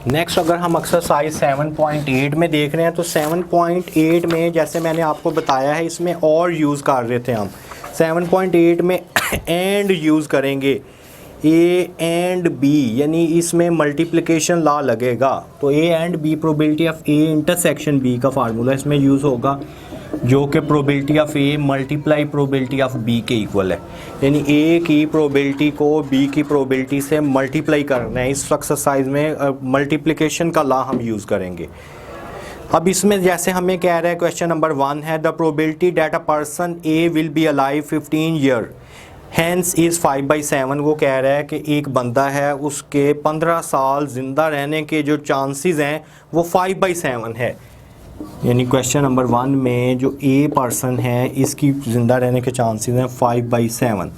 Next अगर हम exercise 7.8 में देख रहे हैं तो 7.8 में जैसे मैंने आपको बताया है इसमें और यूज़ कर रहे थे हम 7.8 में एंड यूज़ करेंगे ए एंड बी, यानी इसमें मल्टीप्लिकेशन लॉ लगेगा। तो A and B probability of A intersection B का फार्मूला इसमें यूज़ होगा, जो कि probability of A multiply probability of B के इक्वल है। यानी ए की प्रोबेबिलिटी को बी की प्रोबेबिलिटी से मल्टीप्लाई करना है। इस एक्सरसाइज में मल्टीप्लिकेशन का लॉ हम यूज़ करेंगे। अब इसमें जैसे हमें कह रहा है क्वेश्चन नंबर 1 है the probability that a person A will be alive 15 year hence is 5/7। वो कह रहा है कि एक बंदा है उसके 15 साल ज़िंदा रहने के जो चांसेस हैं वो 5/7 है। यानी क्वेश्चन नंबर 1 में जो ए पर्सन है इसकी ज़िंदा रहने के चांसेस हैं 5/7।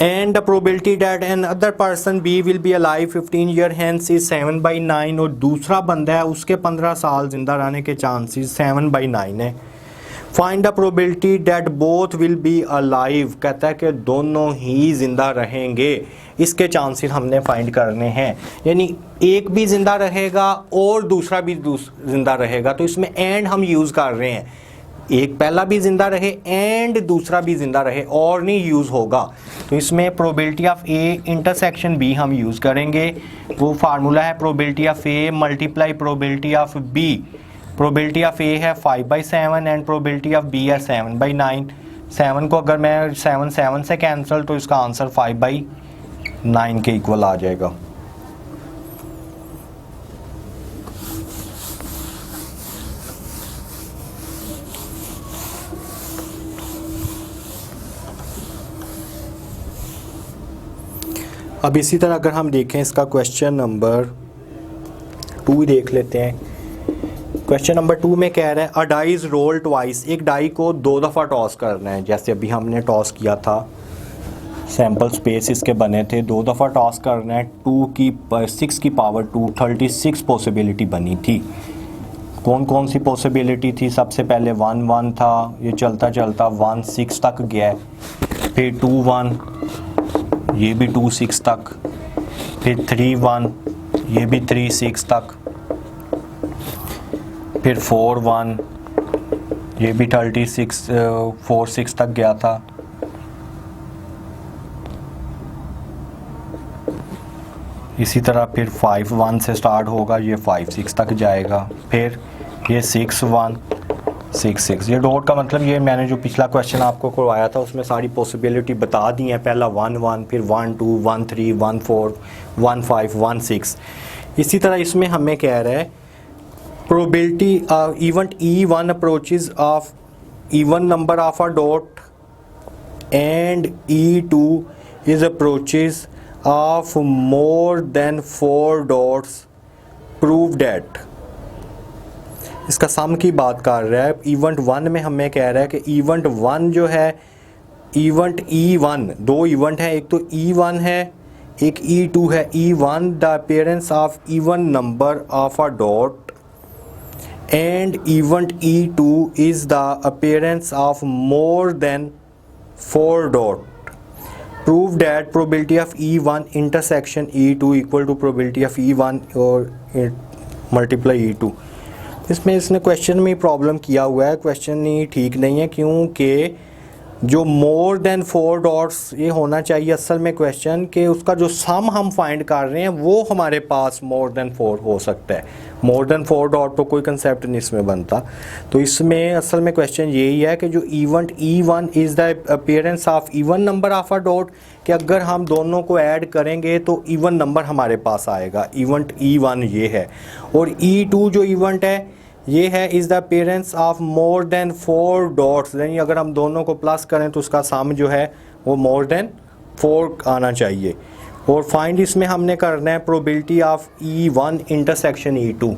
And the probability that an other person B will be alive 15 year hence is 7/9। और दूसरा बंदा है उसके 15 साल ज़िंदा रहने के चांसेस 7/9 है। Find the probability that both will be alive, कहता है कि दोनों ही ज़िंदा रहेंगे, इसके चांसेस हमने फाइंड करने हैं। यानी एक भी ज़िंदा रहेगा और दूसरा भी ज़िंदा रहेगा, तो इसमें एंड हम यूज़ कर रहे हैं। एक पहला भी ज़िंदा रहे एंड दूसरा भी ज़िंदा रहे और नहीं यूज़ होगा। तो इसमें probability of A intersection B हम यूज़ करेंगे। वो फार्मूला है probability of A multiply probability of B. Probability of A है 5/7 एंड प्रोबेबिलिटी ऑफ बी है 7/9। 7 को अगर मैं 7 से कैंसिल तो इसका आंसर 5/9 के इक्वल आ जाएगा। अब इसी तरह अगर हम देखें इसका क्वेश्चन नंबर 2 देख लेते हैं। क्वेश्चन नंबर 2 में कह रहा है अ डाई इज रोल ट्वाइस, एक डाई को 2 दफ़ा टॉस करना है। जैसे अभी हमने टॉस किया था, सैम्पल स्पेस इसके बने थे, 2 दफ़ा टॉस करना है। 6 की पावर 2 36 पॉसिबिलिटी बनी थी। कौन कौन सी पॉसिबिलिटी थी? सबसे पहले 1-1 था, ये चलता चलता 1-6 तक गया, फिर 2-1, ये भी 2-6 तक, फिर 3-1, ये भी 3-6 तक, फिर 4-1, ये भी 4-6 तक गया था। इसी तरह फिर 5-1 से स्टार्ट होगा, ये 5-6 तक जाएगा, फिर ये 6-1, 6-6। ये डॉट का मतलब ये मैंने जो पिछला क्वेश्चन आपको करवाया था उसमें सारी पॉसिबिलिटी बता दी हैं। पहला 1-1, फिर 1-2, 1-3, 1-4, 1-5, 1-6। इसी तरह इसमें हमें कह रहा है probability event E1 approaches of even number of a dot and E2 is approaches of more than 4 dots prove that. इसका सम की बात कर रहा है। इवेंट 1 में हमें कह रहा है कि इवेंट 1 जो है इवेंट E1, 2 इवेंट है, एक तो E1 है एक E2 है। E1 the appearance of even number of a dot and event E2 is the appearance of more than 4 dot prove that probability of E1 intersection E2 equal to probability of E1 और multiply E2। इसमें इसने question में problem किया हुआ है, question ही ठीक नहीं है, क्योंकि जो मोर देन 4 डॉट्स ये होना चाहिए असल में क्वेश्चन के उसका जो सम हम फाइंड कर रहे हैं वो हमारे पास मोर देन 4 हो सकता है। मोर देन 4 डॉट तो कोई कंसेप्ट नहीं इसमें बनता। तो इसमें असल में क्वेश्चन यही है कि जो event E1 is the appearance of even number of a dot, कि अगर हम दोनों को ऐड करेंगे तो इवन नंबर हमारे पास आएगा। इवेंट E1 ये है, और E2 जो इवेंट है ये है is the appearance of more than 4 dots. यानी अगर हम दोनों को प्लस करें तो उसका सम जो है वो मोर देन 4 आना चाहिए। और फाइंड इसमें हमने करना है probability of E1 intersection E2।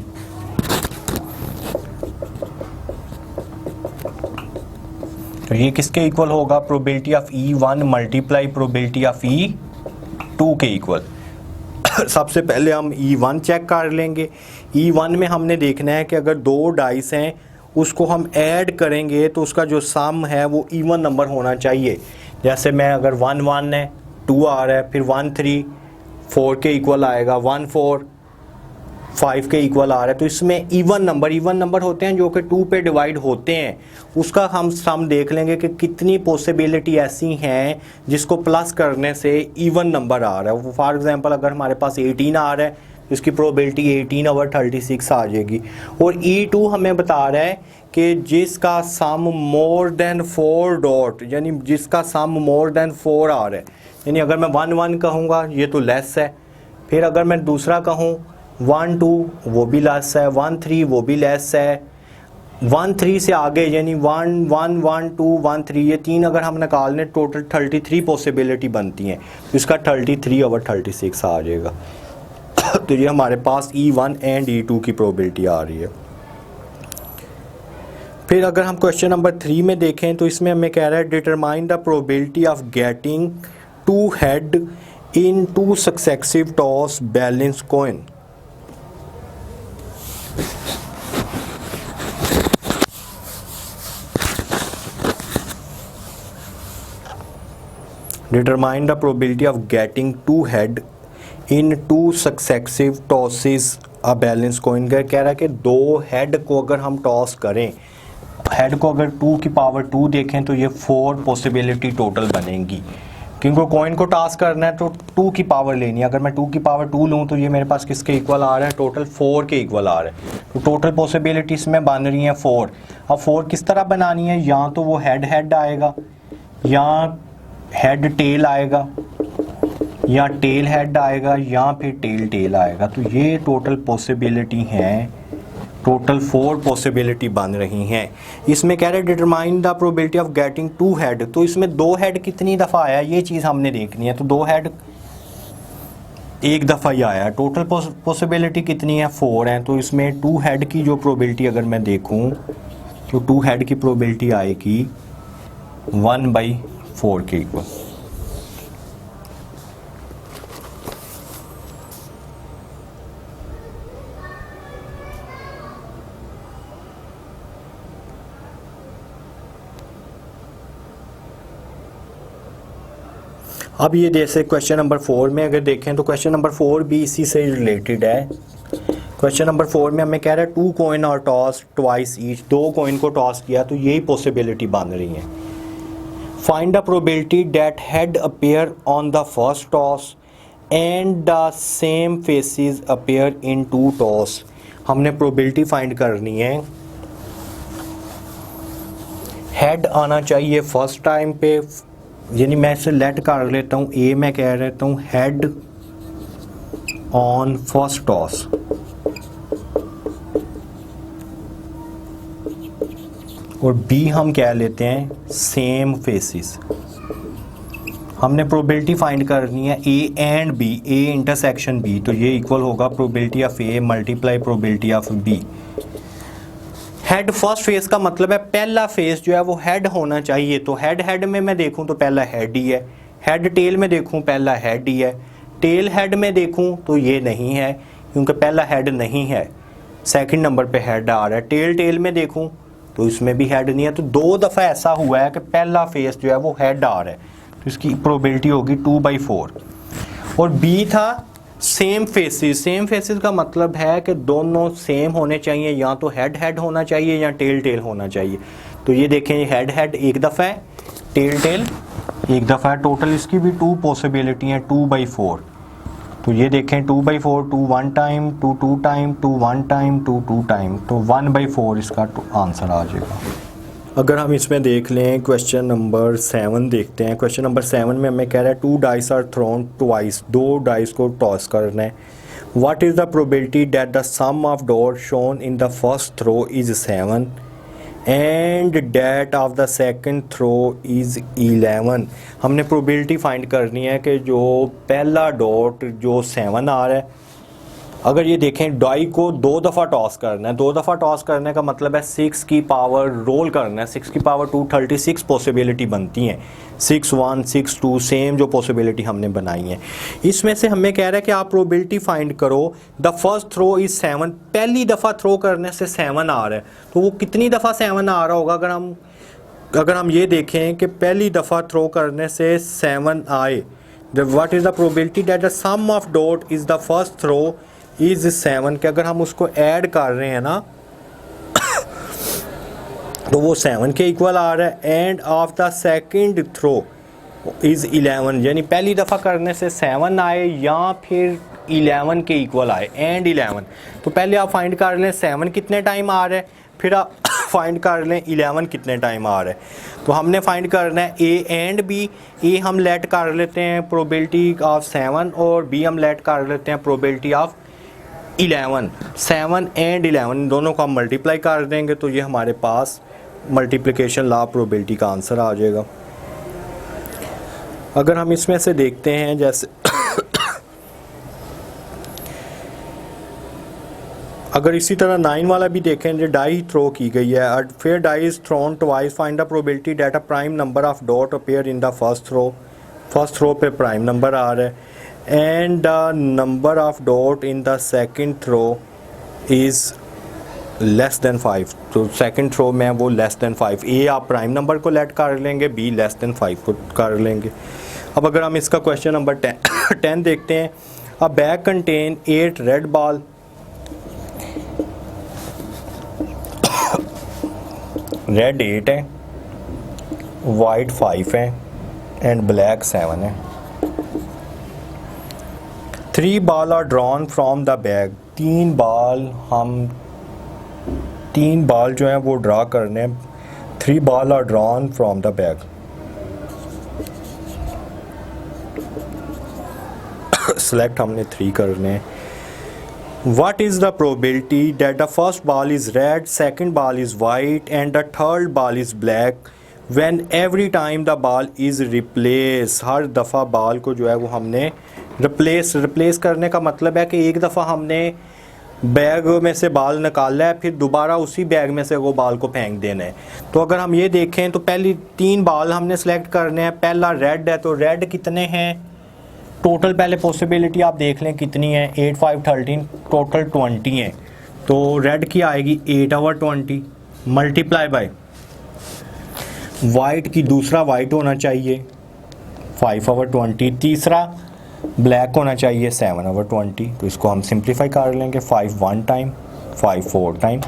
तो ये किसके इक्वल होगा? Probability of E1 multiply probability of E2 के इक्वल। सबसे पहले हम E1 चेक कर लेंगे। E1 में हमने देखना है कि अगर 2 डाइस हैं उसको हम ऐड करेंगे तो उसका जो सम है वो इवन नंबर होना चाहिए। जैसे मैं अगर 1-1 है, 2 आ रहा है, फिर 1-3, 4 के इक्वल आएगा, 1-4, 5 के इक्वल आ रहा है। तो इसमें इवन नंबर होते हैं जो कि 2 पे डिवाइड होते हैं, उसका हम सम देख लेंगे कि कितनी पॉसिबिलिटी ऐसी हैं जिसको प्लस करने से इवन नंबर आ रहा है। फॉर एग्जांपल अगर हमारे पास 18 आ रहा है तो इसकी प्रोबेबिलिटी 18/36 आ जाएगी। और E2 हमें बता रहा है कि जिसका सम मोर देन 4 डॉट, यानी जिसका सम मोर देन 4 आ रहा है, यानी अगर मैं 1 1 कहूँगा ये तो लेस है, फिर अगर मैं दूसरा कहूँ 1 2 वो भी लेस है, 1 3 वो भी लेस है, 1 3 से आगे यानी 1 1 1 2 1 3 ये 3 अगर हम निकाल लें टोटल 33 पॉसिबिलिटी बनती हैं, तो इसका 33/36 आ जाएगा। तो ये हमारे पास E1 एंड E2 की प्रोबेबिलिटी आ रही है। फिर अगर हम क्वेश्चन नंबर 3 में देखें तो इसमें हमें कह रहा है determine the probability of getting 2 head in 2 successive toss balance coin. Determine the probability of getting 2 head in 2 successive tosses a balance coin। कह रहा है कि 2 हेड को अगर हम टॉस करें, हेड को अगर 2 की पावर 2 देखें तो ये 4 पॉसिबिलिटी टोटल बनेंगी, क्योंकि कॉइन को टॉस करना है तो 2 की पावर लेनी है। अगर मैं 2 की पावर 2 लूँ तो ये मेरे पास किसके इक्वल आ रहा है, टोटल 4 के इक्वल आ रहा है। तो टोटल पॉसिबिलिटी इसमें बन रही हैं 4। अब 4 किस तरह बनानी है, या तो वो हेड आएगा, या हेड टेल आएगा, या टेल हेड आएगा, या फिर टेल आएगा। तो ये टोटल पॉसिबिलिटी हैं, टोटल 4 पॉसिबिलिटी बन रही हैं। इसमें कह रहे determine the probability of getting 2 head. तो इसमें 2 हेड कितनी दफ़ा आया ये चीज़ हमने देखनी है। तो 2 हेड एक दफ़ा ही आया है। टोटल पॉसिबिलिटी कितनी है, 4 है। तो इसमें 2 हेड की जो प्रोबेबिलिटी अगर मैं देखूँ तो 2 हेड की प्रोबेबिलिटी आएगी 1/4 के इक्वल। अब ये जैसे क्वेश्चन नंबर 4 में अगर देखें तो क्वेश्चन नंबर 4 भी इसी से रिलेटेड है। क्वेश्चन नंबर 4 में हमें कह रहा है 2 कॉइन और टॉस ट्वाइस ईच, 2 कॉइन को टॉस किया तो यही पॉसिबिलिटी बन रही है। Find the probability that head appear on the first toss and the same faces appear in 2 toss. हमने प्रोबेबिलिटी फाइंड करनी है, हेड आना चाहिए फर्स्ट टाइम पे, यानी मैं इसे लेट कर लेता हूँ ए, मैं कह रहता हूँ हेड ऑन फर्स्ट टॉस, और बी हम कह लेते हैं सेम फेसिस। हमने प्रोबेबिलिटी फाइंड करनी है A and B, A intersection B, तो ये इक्वल होगा probability of A multiply probability of B. Head first face का मतलब है पहला फेस जो है वो हेड होना चाहिए। तो हेड में मैं देखूं तो पहला हेड ही है, हेड टेल में देखूं पहला हेड ही है, टेल हेड में देखूं तो ये नहीं है क्योंकि पहला हेड नहीं है, सेकंड नंबर पे हेड आ रहा है। टेल में देखूं तो इसमें भी हेड नहीं है। तो 2 दफ़ा ऐसा हुआ है कि पहला फेस जो है वो हेड आ रहा है, तो इसकी प्रोबेबिलिटी होगी 2/4। और बी था सेम फेसिस। सेम फेसिस का मतलब है कि दोनों सेम होने चाहिए, या तो हेड होना चाहिए या टेल होना चाहिए। तो ये देखें हेड एक दफ़ा है, टेल एक दफ़ा है, टोटल इसकी भी 2 पॉसिबिलिटी हैं 2/4। तो ये देखें 2/4, 2 1 टाइम, 2 2 टाइम, 2 1 टाइम, 2 2 टाइम, तो 1/4 इसका आंसर आ जाएगा। अगर हम इसमें देख लें क्वेश्चन नंबर 7 देखते हैं। क्वेश्चन नंबर 7 में हमें कह रहा है 2 dice are thrown twice, 2 dice को टॉस करना है। What is the probability that the sum of dot shown in the first throw is 7 and that of the second throw is 11। हमने प्रोबेबिलिटी फाइंड करनी है कि जो पहला डॉट जो 7 आ रहा है, अगर ये देखें डाई को 2 दफ़ा टॉस करना है, 2 दफ़ा टॉस करने का मतलब है 6 की पावर रोल करना है, 6 की पावर 2 36 पॉसिबिलिटी बनती हैं, 6 1 6 2 सेम जो पॉसिबिलिटी हमने बनाई है। इसमें से हमें कह रहा है कि आप प्रोबेबिलिटी फाइंड करो द फर्स्ट थ्रो इज़ 7, पहली दफ़ा थ्रो करने से 7 आ रहा है, तो वो कितनी दफ़ा 7 आ रहा होगा। अगर हम ये देखें कि पहली दफ़ा थ्रो करने से 7 आए, what is the probability that the sum of dot is the first throw is 7 के अगर हम उसको ऐड कर रहे हैं ना तो वो 7 के इक्वल आ रहा है। And of the second throw is 11, यानी पहली दफ़ा करने से 7 आए या फिर 11 के इक्वल आए, एंड 11। तो पहले आप फाइंड कर लें 7 कितने टाइम आ रहा है, फिर आप फाइंड कर लें 11 कितने टाइम आ रहा है। तो हमने फाइंड करना है ए एंड बी। ए हम लेट कर लेते हैं प्रोबेबिलिटी ऑफ 7 और बी हम लेट कर लेते हैं प्रोबेबिलिटी ऑफ 11। 7 एंड 11 दोनों को हम मल्टीप्लाई कर देंगे तो ये हमारे पास मल्टीप्लिकेशन लॉ प्रोबेबिलिटी का आंसर आ जाएगा। अगर हम इसमें से देखते हैं जैसे अगर इसी तरह 9 वाला भी देखें जो डाई थ्रो की गई है, फिर die is thrown twice, find the probability that a prime number of dot appear in the first throw पे प्राइम नंबर आ रहा है and the number of dot in the second throw is less than 5। तो second throw में वो less than 5। ए आप prime number को late कर लेंगे, बी लेस देन 5 को कर लेंगे। अब अगर हम इसका क्वेश्चन नंबर 10 देखते हैं, अ bag contain 8 red ball, red 8 है, वाइट 5 है एंड ब्लैक 7 है। 3 ball are drawn from the bag, 3 ball जो है वो ड्रा करने। 3 ball are drawn from the bag. Select हमने 3 करने। What is the probability that the first ball is red, second ball is white and the third ball is black when every time the ball is replaced? हर दफ़ा ball को जो है वो हमने replace करने का मतलब है कि एक दफ़ा हमने बैग में से बॉल निकाला है, फिर दोबारा उसी बैग में से वो बॉल को फेंक देना है। तो अगर हम ये देखें तो पहली 3 बॉल हमने सेलेक्ट करने हैं। पहला रेड है, तो रेड कितने हैं टोटल, पहले पॉसिबिलिटी आप देख लें कितनी है, 8 5 13, टोटल 20 है। तो रेड की आएगी 8 ओवर 20 मल्टीप्लाई बाय वाइट की, दूसरा वाइट होना चाहिए 5 ओवर 20, तीसरा ब्लैक होना चाहिए 7 ओवर 20। तो इसको हम सिंप्लीफाई कर लेंगे। 5 1 टाइम, 5 4 टाइम,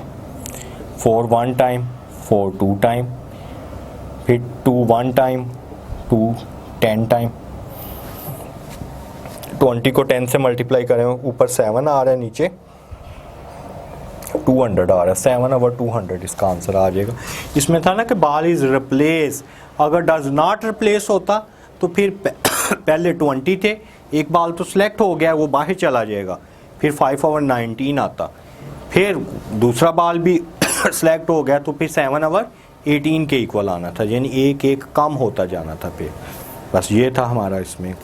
4 1 टाइम, 4 2 टाइम, फिर 2 1 टाइम, 2 10 टाइम। 20 को 10 से मल्टीप्लाई करें, ऊपर 7 आ रहा है, नीचे 200 आ रहा है, 7 ओवर 200 इसका आंसर आ जाएगा। इसमें था ना कि बॉल इज़ रिप्लेस, अगर डज नॉट रिप्लेस होता तो फिर पहले 20 थे, एक बॉल तो सिलेक्ट हो गया वो बाहर चला जाएगा, फिर 5 ओवर 19 आता, फिर दूसरा बॉल भी सिलेक्ट हो गया तो फिर 7 ओवर 18 के इक्वल आना था, यानी एक एक कम होता जाना था। फिर बस ये था हमारा इसमें